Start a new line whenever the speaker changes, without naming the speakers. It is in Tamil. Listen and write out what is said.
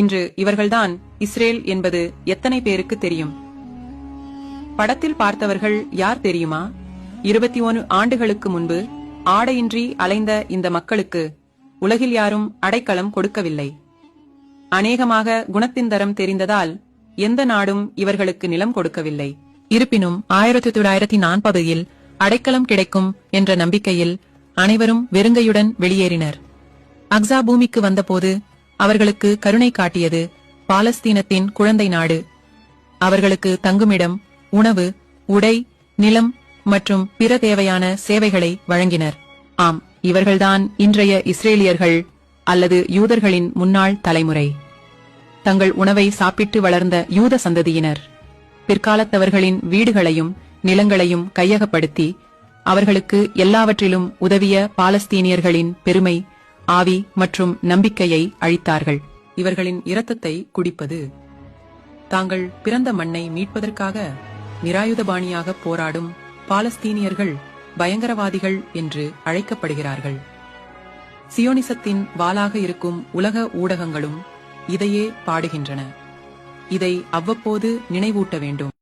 இன்று இவர்கள்தான் இஸ்ரேல் என்பது எத்தனை பேருக்கு தெரியும்? படத்தில் பார்த்தவர்கள் யார் தெரியுமா? 21 ஆண்டுகளுக்கு முன்பு ஆடையின்றி அலைந்த இந்த மக்களுக்கு உலகில் யாரும் அடைக்கலம் கொடுக்கவில்லை. அநேகமாக குணத்தின் தரம் தெரிந்ததால் எந்த நாடும் இவர்களுக்கு நிலம் கொடுக்கவில்லை. இருப்பினும் 1940இல் அடைக்கலம் கிடைக்கும் என்ற நம்பிக்கையில் அனைவரும் வெறுங்கையுடன் வெளியேறினர். அக்ஸா பூமிக்கு வந்தபோது அவர்களுக்கு கருணை காட்டியது பாலஸ்தீனத்தின் குழந்தை நாடு. அவர்களுக்கு தங்குமிடம், உணவு, உடை, நிலம் மற்றும் பிற தேவையான சேவைகளை வழங்கினர். ஆம், இவர்கள்தான் இன்றைய இஸ்ரேலியர்கள் அல்லது யூதர்களின் முன்னாள் தலைமுறை. தங்கள் உணவை சாப்பிட்டு வளர்ந்த யூத சந்ததியினர் பிற்காலத்தவர்களின் வீடுகளையும் நிலங்களையும் கையகப்படுத்தி அவர்களுக்கு எல்லாவற்றிலும் உதவிய பாலஸ்தீனியர்களின் பெருமை, ஆவி மற்றும் நம்பிக்கையை அழித்தார்கள். இவர்களின் இரத்தத்தை குடிப்பது தாங்கள் பிறந்த மண்ணை மீட்பதற்காக நிராயுதபாணியாக போராடும் பாலஸ்தீனியர்கள் பயங்கரவாதிகள் என்று அழைக்கப்படுகிறார்கள். சியோனிசத்தின் வாளாக இருக்கும் உலக ஊடகங்களும் இதையே பாடுகின்றன. இதை அவ்வப்போது நினைவூட்ட வேண்டும்.